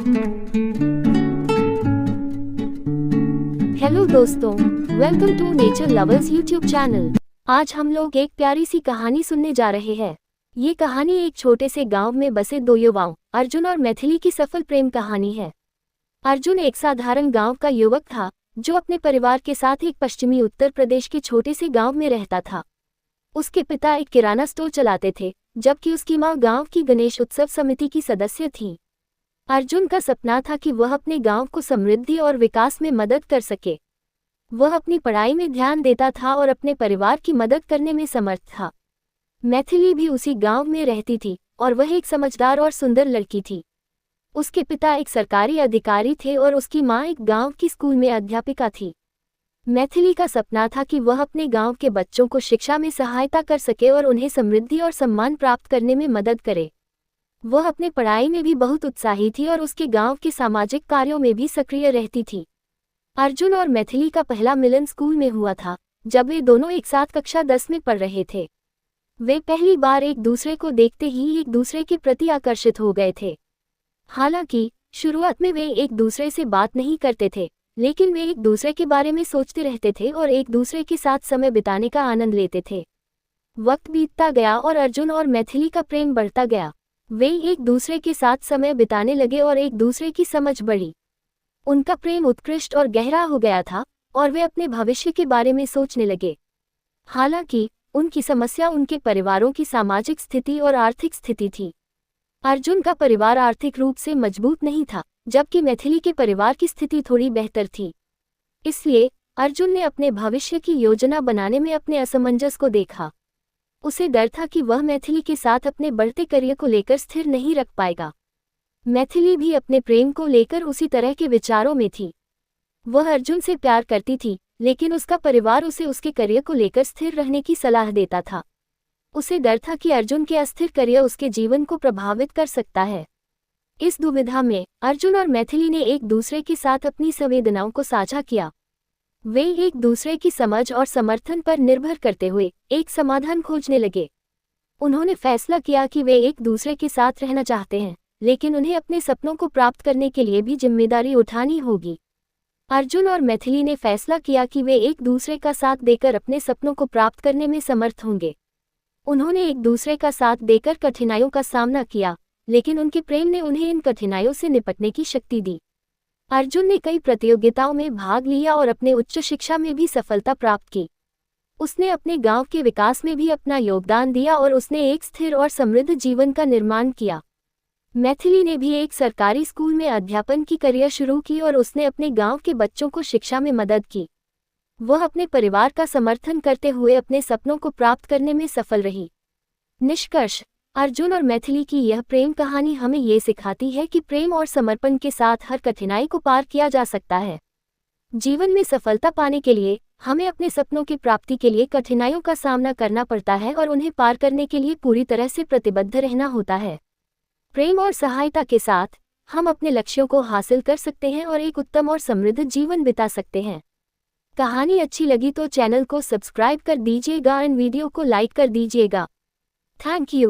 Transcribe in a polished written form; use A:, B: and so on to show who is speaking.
A: Hello दोस्तों, welcome to nature lovers YouTube channel. आज हम लोग एक प्यारी सी कहानी सुनने जा रहे हैं। ये कहानी एक छोटे से गांव में बसे दो युवाओं अर्जुन और मैथिली की सफल प्रेम कहानी है। अर्जुन एक साधारण गांव का युवक था जो अपने परिवार के साथ एक पश्चिमी उत्तर प्रदेश के छोटे से गांव में रहता था। उसके पिता एक किराना स्टोर चलाते थे, जबकि उसकी मां गांव की गणेश उत्सव समिति की सदस्य थी। अर्जुन का सपना था कि वह अपने गांव को समृद्धि और विकास में मदद कर सके। वह अपनी पढ़ाई में ध्यान देता था और अपने परिवार की मदद करने में समर्थ था। मैथिली भी उसी गांव में रहती थी और वह एक समझदार और सुंदर लड़की थी। उसके पिता एक सरकारी अधिकारी थे और उसकी मां एक गांव की स्कूल में अध्यापिका थी। मैथिली का सपना था कि वह अपने गांव के बच्चों को शिक्षा में सहायता कर सके और उन्हें समृद्धि और सम्मान प्राप्त करने में मदद करे। वह अपने पढ़ाई में भी बहुत उत्साही थी और उसके गांव के सामाजिक कार्यों में भी सक्रिय रहती थी। अर्जुन और मैथिली का पहला मिलन स्कूल में हुआ था, जब वे दोनों एक साथ कक्षा 10 में पढ़ रहे थे। वे पहली बार एक दूसरे को देखते ही एक दूसरे के प्रति आकर्षित हो गए थे। हालांकि शुरुआत में वे एक दूसरे से बात नहीं करते थे, लेकिन वे एक दूसरे के बारे में सोचते रहते थे और एक दूसरे के साथ समय बिताने का आनंद लेते थे। वक्त बीतता गया और अर्जुन और मैथिली का प्रेम बढ़ता गया। वे एक दूसरे के साथ समय बिताने लगे और एक दूसरे की समझ बढ़ी। उनका प्रेम उत्कृष्ट और गहरा हो गया था और वे अपने भविष्य के बारे में सोचने लगे। हालांकि उनकी समस्या उनके परिवारों की सामाजिक स्थिति और आर्थिक स्थिति थी। अर्जुन का परिवार आर्थिक रूप से मजबूत नहीं था, जबकि मैथिली के परिवार की स्थिति थोड़ी बेहतर थी। इसलिए अर्जुन ने अपने भविष्य की योजना बनाने में अपने असमंजस को देखा। उसे डर था कि वह मैथिली के साथ अपने बढ़ते करियर को लेकर स्थिर नहीं रख पाएगा। मैथिली भी अपने प्रेम को लेकर उसी तरह के विचारों में थी। वह अर्जुन से प्यार करती थी, लेकिन उसका परिवार उसे उसके करियर को लेकर स्थिर रहने की सलाह देता था। उसे डर था कि अर्जुन के अस्थिर करियर उसके जीवन को प्रभावित कर सकता है। इस दुविधा में अर्जुन और मैथिली ने एक दूसरे के साथ अपनी संवेदनाओं को साझा किया। वे एक दूसरे की समझ और समर्थन पर निर्भर करते हुए एक समाधान खोजने लगे। उन्होंने फैसला किया कि वे एक दूसरे के साथ रहना चाहते हैं, लेकिन उन्हें अपने सपनों को प्राप्त करने के लिए भी जिम्मेदारी उठानी होगी। अर्जुन और मैथिली ने फैसला किया कि वे एक दूसरे का साथ देकर अपने सपनों को प्राप्त करने में समर्थ होंगे। उन्होंने एक दूसरे का साथ देकर कठिनाइयों का सामना किया, लेकिन उनके प्रेम ने उन्हें इन कठिनाइयों से निपटने की शक्ति दी। अर्जुन ने कई प्रतियोगिताओं में भाग लिया और अपने उच्च शिक्षा में भी सफलता प्राप्त की। उसने अपने गांव के विकास में भी अपना योगदान दिया और उसने एक स्थिर और समृद्ध जीवन का निर्माण किया। मैथिली ने भी एक सरकारी स्कूल में अध्यापन की करियर शुरू की और उसने अपने गांव के बच्चों को शिक्षा में मदद की। वह अपने परिवार का समर्थन करते हुए अपने सपनों को प्राप्त करने में सफल रही। निष्कर्ष: अर्जुन और मैथिली की यह प्रेम कहानी हमें ये सिखाती है कि प्रेम और समर्पण के साथ हर कठिनाई को पार किया जा सकता है। जीवन में सफलता पाने के लिए हमें अपने सपनों की प्राप्ति के लिए कठिनाइयों का सामना करना पड़ता है और उन्हें पार करने के लिए पूरी तरह से प्रतिबद्ध रहना होता है। प्रेम और सहायता के साथ हम अपने लक्ष्यों को हासिल कर सकते हैं और एक उत्तम और समृद्ध जीवन बिता सकते हैं। कहानी अच्छी लगी तो चैनल को सब्सक्राइब कर दीजिएगा और वीडियो को लाइक कर दीजिएगा। Thank you.